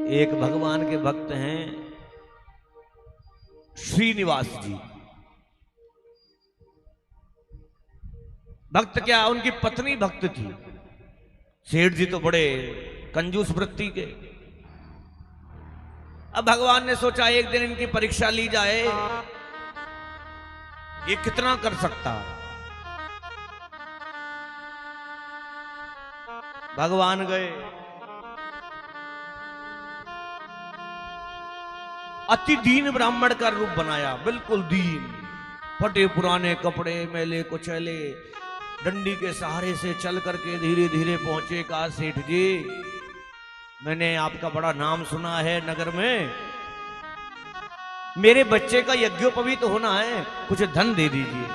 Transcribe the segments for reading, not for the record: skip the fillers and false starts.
एक भगवान के भक्त हैं श्रीनिवास जी। भक्त क्या, उनकी पत्नी भक्त थी। सेठ जी तो बड़े कंजूस वृत्ति के। अब भगवान ने सोचा एक दिन इनकी परीक्षा ली जाए, ये कितना कर सकता है। भगवान गए, अति दीन ब्राह्मण का रूप बनाया, बिल्कुल दीन, फटे पुराने कपड़े, मैले कुचैले, डंडी के सहारे से चल करके धीरे धीरे पहुंचे। कहा, सेठ जी मैंने आपका बड़ा नाम सुना है नगर में, मेरे बच्चे का यज्ञोपवीत होना है, कुछ धन दे दीजिए।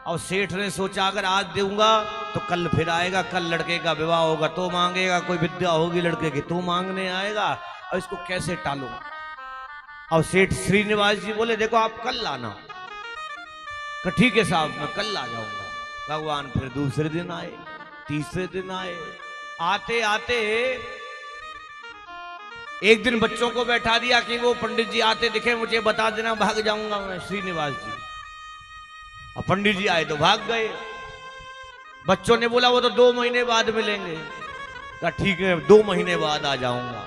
और सेठ ने सोचा अगर आज दूंगा तो कल फिर आएगा, कल लड़के का विवाह होगा तो मांगेगा, कोई विद्या होगी लड़के की तो मांगने आएगा, और इसको कैसे टालूं। और सेठ श्रीनिवास जी बोले, देखो आप कल आना। तो ठीक है साहब, मैं कल आ जाऊंगा। भगवान फिर दूसरे दिन आए, तीसरे दिन आए। आते आते एक दिन बच्चों को बैठा दिया कि वो पंडित जी आते दिखे मुझे बता देना, भाग जाऊंगा मैं। श्रीनिवास जी, और पंडित जी आए तो भाग गए। बच्चों ने बोला वो तो 2 महीने बाद मिलेंगे। कहा ठीक है 2 महीने बाद आ जाऊंगा।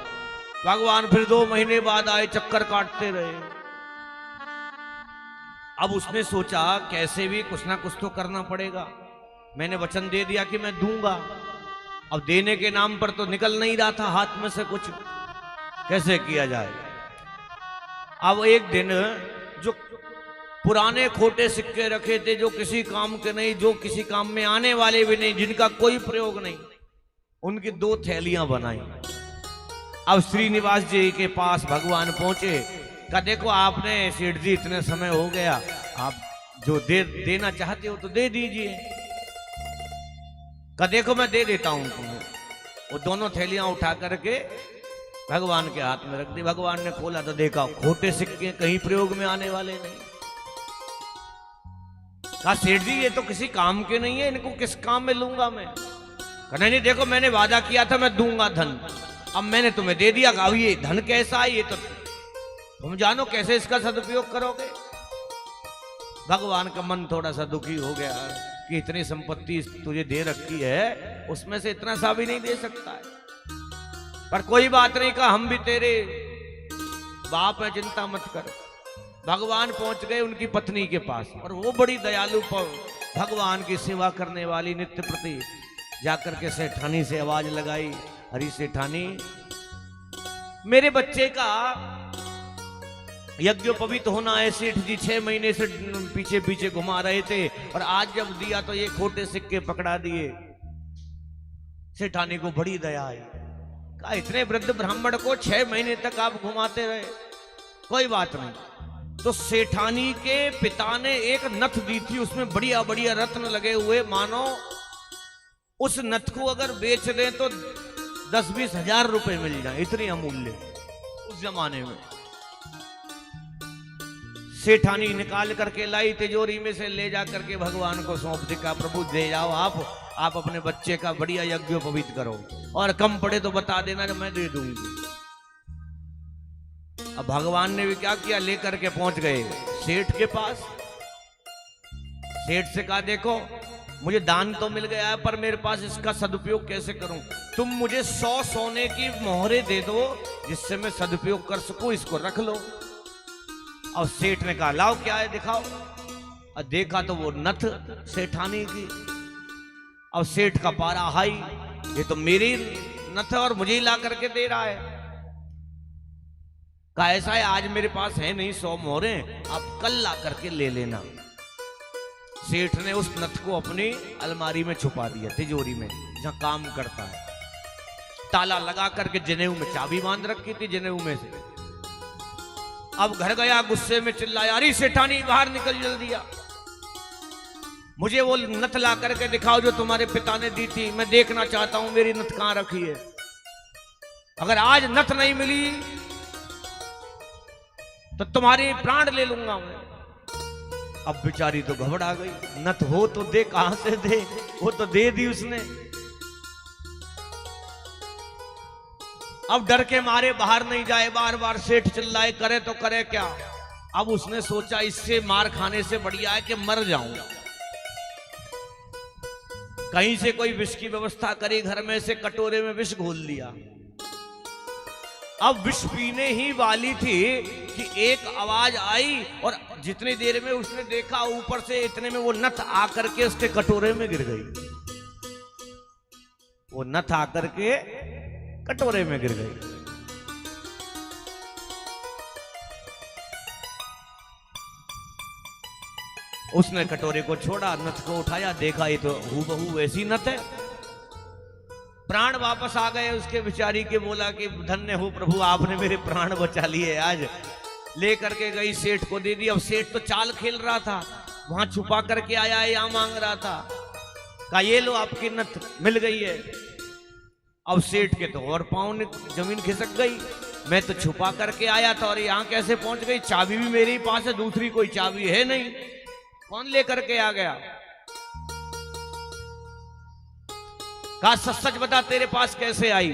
भगवान फिर 2 महीने बाद आए, चक्कर काटते रहे। अब उसने सोचा कैसे भी कुछ ना कुछ तो करना पड़ेगा, मैंने वचन दे दिया कि मैं दूंगा, अब देने के नाम पर तो निकल नहीं रहा था हाथ में से कुछ, कैसे किया जाए। अब एक दिन जो पुराने खोटे सिक्के रखे थे, जो किसी काम के नहीं, जो किसी काम में आने वाले भी नहीं, जिनका कोई प्रयोग नहीं, उनकी 2 थैलियां बनाई। अब श्रीनिवास जी के पास भगवान पहुंचे। कहा देखो आपने सेठ जी इतने समय हो गया, आप जो देना चाहते हो तो दे दीजिए। कहा देखो मैं दे देता हूं तुम्हें। वो दोनों थैलियां उठा करके भगवान के हाथ में रख दी। भगवान ने खोला तो देखा खोटे सिक्के कहीं प्रयोग में आने वाले नहीं। कहा सेठ जी ये तो किसी काम के नहीं है, इनको किस काम में लूंगा मैं। कहा नहीं देखो मैंने वादा किया था मैं दूंगा धन, अब मैंने तुम्हें दे दिया। अब ये धन कैसा है, ये तो तुम जानो कैसे इसका सदुपयोग करोगे। भगवान का मन थोड़ा सा दुखी हो गया कि इतनी संपत्ति तुझे दे रखी है, उसमें से इतना सा भी नहीं दे सकता है। पर कोई बात नहीं, कहा हम भी तेरे बाप है, चिंता मत कर। भगवान पहुंच गए उनकी पत्नी के पास, और वो बड़ी दयालु भगवान की सेवा करने वाली नित्य प्रति जाकर के सेठानी से आवाज लगाई, हरी सेठानी मेरे बच्चे का यज्ञोपवीत होना है। सेठ जी 6 महीने से पीछे पीछे घुमा रहे थे, और आज जब दिया तो ये खोटे सिक्के पकड़ा दिए। सेठानी को बड़ी दया आई। कहा इतने वृद्ध ब्राह्मण को 6 महीने तक आप घुमाते रहे, कोई बात नहीं। तो सेठानी के पिता ने एक नथ दी थी, उसमें बढ़िया बढ़िया रत्न लगे हुए, मानो उस नथ को अगर बेच दें तो 10-20 हजार रुपए मिल जाए, इतनी अमूल्य उस जमाने में। सेठानी निकाल करके लाई, तिजोरी में से ले जा करके भगवान को सौंप दी। कहा प्रभु दे जाओ आप अपने बच्चे का बढ़िया यज्ञोपवीत करो, और कम पड़े तो बता देना जो मैं दे दूंगी। अब भगवान ने भी क्या किया, लेकर के पहुंच गए सेठ के पास। सेठ से कहा देखो मुझे दान तो मिल गया है, पर मेरे पास इसका सदुपयोग कैसे करूं। तुम मुझे 100 सोने की मोहरें दे दो जिससे मैं सदुपयोग कर सकूं, इसको रख लो। और सेठ ने कहा लाओ क्या है दिखाओ। और देखा तो वो नथ सेठानी की। और सेठ का पारा हाई, ये तो मेरी नथ है और मुझे ही ला करके दे रहा है। कहा ऐसा है आज मेरे पास है नहीं 100 मोहरें, आप कल ला करके ले लेना। सेठ ने उस नथ को अपनी अलमारी में छुपा दिया, तिजोरी में जहां काम करता है। ताला लगा करके जनेऊ में चाबी बांध रखी थी, जनेऊ में से। अब घर गया, गुस्से में चिल्लाया, अरे सेठानी बाहर निकल जल्दी आ, मुझे वो नथ ला करके दिखाओ जो तुम्हारे पिता ने दी थी, मैं देखना चाहता हूं मेरी नथ कहां रखी है। अगर आज नथ नहीं मिली तो तुम्हारे प्राण ले लूंगा मैं। अब बेचारी तो घबरा गई, नथ हो तो दे, कहां से दे, वो तो दे दी उसने। अब डर के मारे बाहर नहीं जाए, बार बार सेठ चिल्लाए, करे तो करे क्या। अब उसने सोचा इससे मार खाने से बढ़िया है कि मर जाऊं, कहीं से कोई विष की व्यवस्था करी, घर में से कटोरे में विष घोल लिया। अब विष पीने ही वाली थी कि एक आवाज आई और जितनी देर में उसने देखा ऊपर से, इतने में वो नथ आकर के उसके कटोरे में गिर गई। वो नथ आकर के कटोरे में गिर गई। उसने कटोरे को छोड़ा, नथ को उठाया, देखा ये तो हूबहू वैसी नथ है। प्राण वापस आ गए उसके बेचारी के। बोला कि धन्य हो प्रभु, आपने मेरे प्राण बचा लिए आज। लेकर के गई, सेठ को दे दी। अब सेठ तो चाल खेल रहा था, वहां छुपा करके आया, या मांग रहा था। कहा ये लो आपकी नथ मिल गई है। अब सेठ के तो और पांव ने जमीन खिसक गई, मैं तो छुपा करके आया था और यहाँ कैसे पहुंच गई। चाबी भी मेरे ही पास है, दूसरी कोई चाबी है नहीं, कौन लेकर के आ गया। कहा सच सच बता तेरे पास कैसे आई।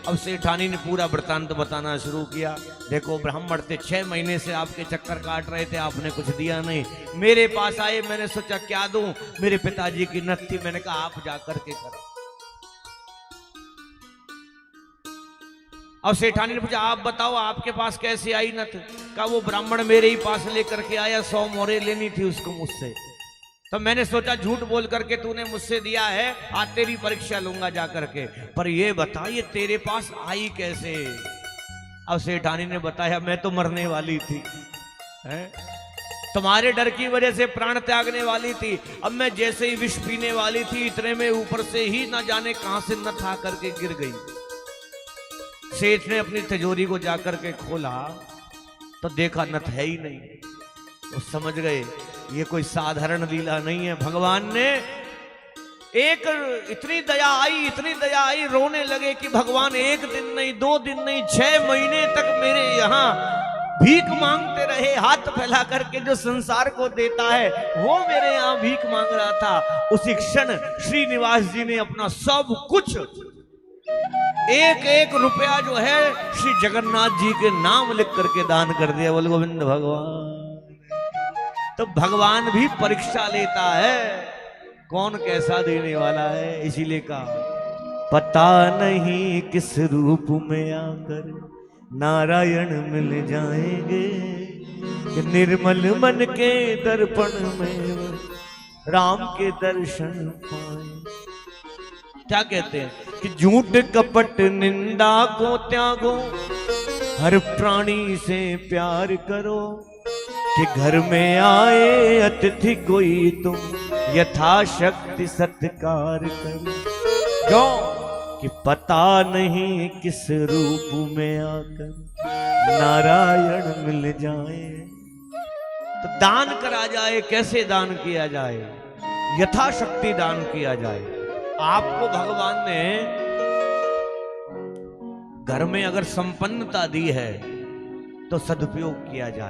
अब सेठानी ने पूरा वृतांत बताना शुरू किया। देखो ब्राह्मण थे, 6 महीने से आपके चक्कर काट रहे थे, आपने कुछ दिया नहीं, मेरे पास आए, मैंने सोचा क्या दूं, मेरे पिताजी की नथ थी, मैंने कहा आप जाकर के करो। अब सेठानी ने पूछा आप बताओ आपके पास कैसे आई नथ। कहा वो ब्राह्मण मेरे ही पास लेकर के आया, 100 मोहरे लेनी थी उसको मुझसे, तो मैंने सोचा झूठ बोल करके तूने मुझसे दिया है, आज तेरी परीक्षा लूंगा जाकर के, पर ये बता ये तेरे पास आई कैसे। अब सेठानी ने बताया मैं तो मरने वाली थी, तुम्हारे डर की वजह से प्राण त्यागने वाली थी। अब मैं जैसे ही विष पीने वाली थी, इतने में ऊपर से ही ना जाने कहां से नथ आ करके गिर गई। सेठ ने अपनी तिजोरी को जाकर के खोला तो देखा नथ है ही नहीं। वो समझ गए ये कोई साधारण लीला नहीं है। भगवान ने एक इतनी दया आई, इतनी दया आई, रोने लगे कि भगवान 1 दिन नहीं, 2 दिन नहीं, 6 महीने तक मेरे यहाँ भीख मांगते रहे। हाथ फैला करके जो संसार को देता है वो मेरे यहाँ भीख मांग रहा था। उसी क्षण श्रीनिवास जी ने अपना सब कुछ, 1-1 रुपया जो है श्री जगन्नाथ जी के नाम लिख करके दान कर दिया। बोल गोविंद भगवान। तो भगवान भी परीक्षा लेता है, कौन कैसा देने वाला है। इसीलिए कहा पता नहीं किस रूप में आकर नारायण मिल जाएंगे, कि निर्मल मन के दर्पण में राम के दर्शन पाए। क्या कहते हैं कि झूठ कपट निंदा को त्यागो, हर प्राणी से प्यार करो, कि घर में आए अतिथि कोई तुम यथाशक्ति सत्कार करो। क्यों कि पता नहीं किस रूप में आकर नारायण मिल जाए। तो दान करा जाए, कैसे दान किया जाए, यथाशक्ति दान किया जाए। आपको भगवान ने घर में अगर संपन्नता दी है तो सदुपयोग किया जाए।